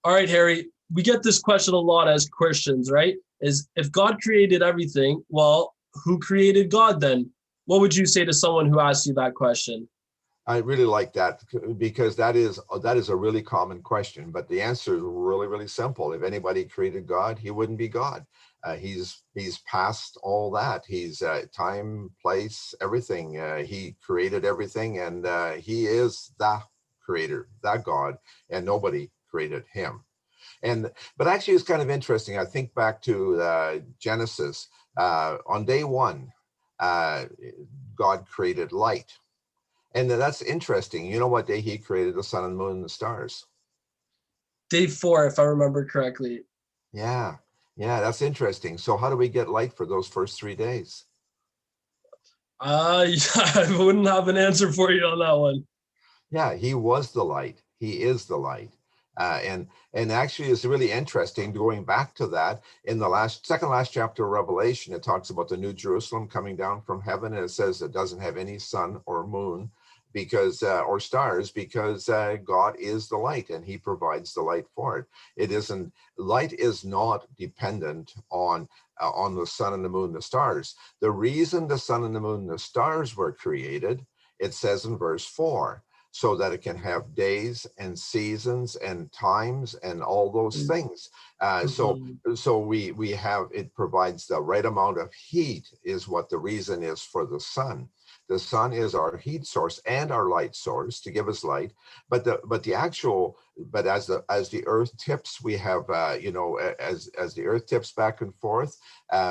All right, Harry, we get this question a lot as Christians, right? Is if God created everything, well, who created God then? What would you say to someone who asks you that question? I really like that because that is a really common question. But the answer is really, really simple. If anybody created God, he wouldn't be God. He's past all that. He's time, place, everything. He created everything, and he is the creator, that God, and nobody created him. And but actually, it's kind of interesting. I think back to Genesis. On day one, uh, God created light. And that's interesting. You know what day he created the sun and moon and the stars? Day four, if I remember correctly. Yeah. Yeah, that's interesting. So how do we get light for those first 3 days? Yeah, I wouldn't have an answer for you on that one. Yeah, he was the light. He is the light. And actually it's really interesting going back to that in the second last chapter of Revelation. It talks about the new Jerusalem coming down from heaven, and it says it doesn't have any sun or moon because or stars, because God is the light and he provides the light for it. It isn't Light is not dependent on the sun and the moon and the stars. The reason the sun and the moon and the stars were created, it says in verse 4, so that it can have days and seasons and times and all those things. So Mhm. so we have, it provides the right amount of heat is what the reason is for the sun. The sun is our heat source and our light source to give us light, but as the earth tips, we have as the earth tips back and forth,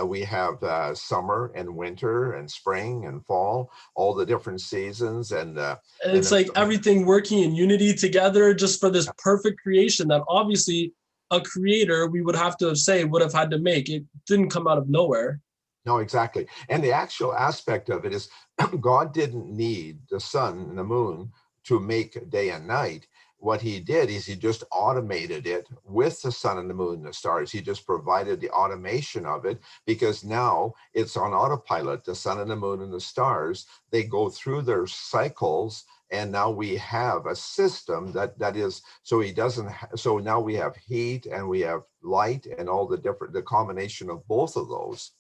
we have summer and winter and spring and fall, all the different seasons, And and it's then like everything working in unity together just for this perfect creation that obviously a creator we would have to say would have had to make. It didn't come out of nowhere. no, exactly. And the actual aspect of it is God didn't need the sun and the moon to make day and night. What he did is he just automated it with the sun and the moon and the stars. He just provided the automation of it because now it's on autopilot. The sun and the moon and the stars, they go through their cycles, and now we have a system that is, so he doesn't so now we have heat and we have light and all the combination of both of those.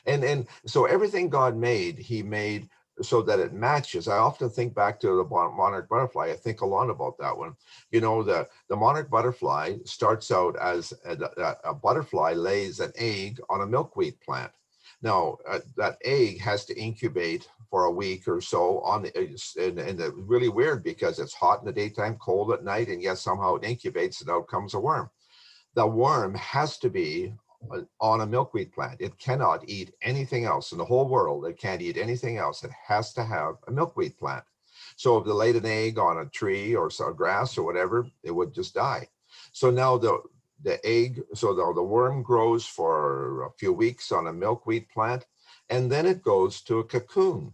And so everything God made, he made so that it matches. I often think back to the monarch butterfly. I think a lot about that one. The monarch butterfly starts out as a butterfly lays an egg on a milkweed plant. Now, that egg has to incubate for a week or so and it's really weird because it's hot in the daytime, cold at night, and yet somehow it incubates and out comes a worm. The worm has to be on a milkweed plant. It cannot eat anything else in the whole world. It can't eat anything else. It has to have a milkweed plant. So if they laid an egg on a tree or some grass or whatever, it would just die. So now the worm grows for a few weeks on a milkweed plant, and then it goes to a cocoon.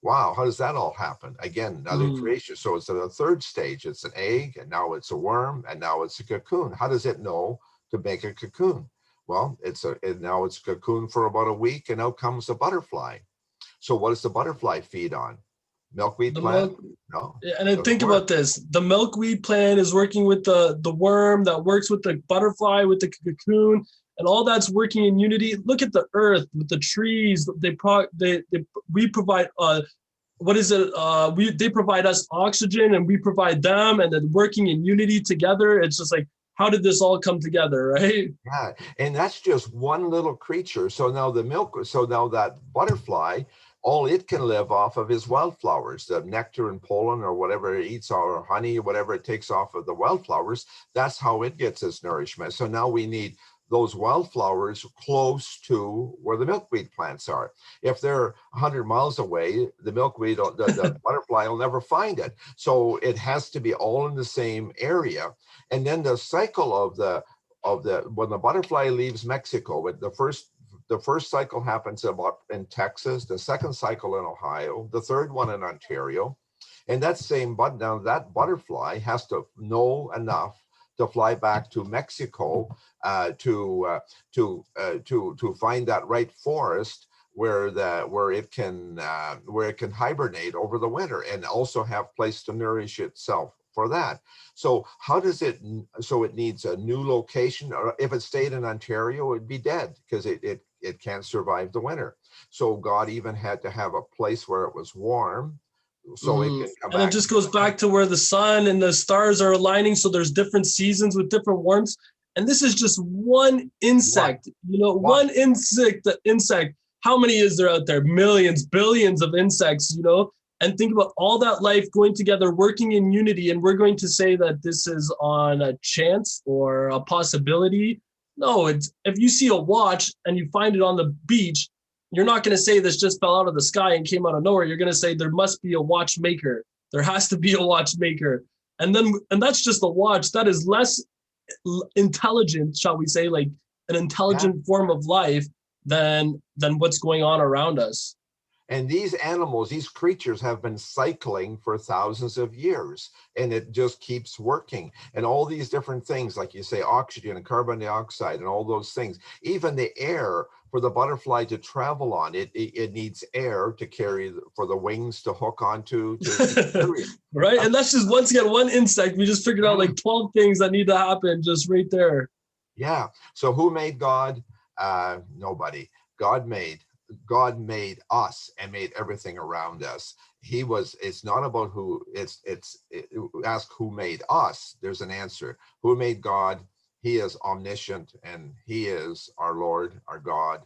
Wow, how does that all happen? Again, another Mm. creation. So it's at the third stage. It's an egg, and now it's a worm, and now it's a cocoon. How does it know to make a cocoon? Well, now it's a cocoon for about a week, and out comes a butterfly. So what does the butterfly feed on? Milkweed The plant? milk No, And then doesn't think work. about this. The milkweed plant is working with the worm that works with the butterfly, with the cocoon, and all that's working in unity. Look at the earth with the trees. We provide what is it? They provide us oxygen and we provide them, and then working in unity together. It's just like, how did this all come together, right? Yeah, and that's just one little creature. So now that butterfly, all it can live off of is wildflowers, the nectar and pollen or whatever it eats, or honey, whatever it takes off of the wildflowers. That's how it gets its nourishment. So now we need those wildflowers close to where the milkweed plants are. If they're 100 miles away, the butterfly will never find it. So it has to be all in the same area. And then the cycle of the when the butterfly leaves Mexico, the first cycle happens about in Texas, the second cycle in Ohio, the third one in Ontario, and that butterfly has to know enough to fly back to Mexico to find that right forest where it can hibernate over the winter and also have place to nourish itself for that. So how does it, so it needs a new location, or if it stayed in Ontario, it'd be dead because it can't survive the winter. So God even had to have a place where it was warm so it Mhm. can come And it back. just goes back to where the sun and the stars are aligning. So there's different seasons with different warmths. And this is just one insect, One. one insect. How many is there out there? Millions, billions of insects, and think about all that life going together, working in unity. And we're going to say that this is on a chance or a possibility. No, it's if you see a watch and you find it on the beach, you're not going to say this just fell out of the sky and came out of nowhere. You're going to say there must be a watchmaker. There has to be a watchmaker. And that's just a watch. That is less intelligent, shall we say, like an intelligent form of life than what's going on around us. And these animals, these creatures have been cycling for thousands of years, and it just keeps working. And all these different things, like you say, oxygen and carbon dioxide and all those things, even the air for the butterfly to travel on, it needs air to carry, for the wings to hook onto. Right? And that's just, once again, one insect. We just figured out like 12 things that need to happen just right there. Yeah. So who made God? Nobody. God made us and made everything around us. It's not about who, ask who made us. There's an answer. Who made God? He is omniscient, and he is our Lord, our God,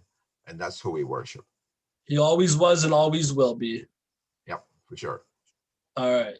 and that's who we worship. He always was and always will be. Yep, for sure. All right.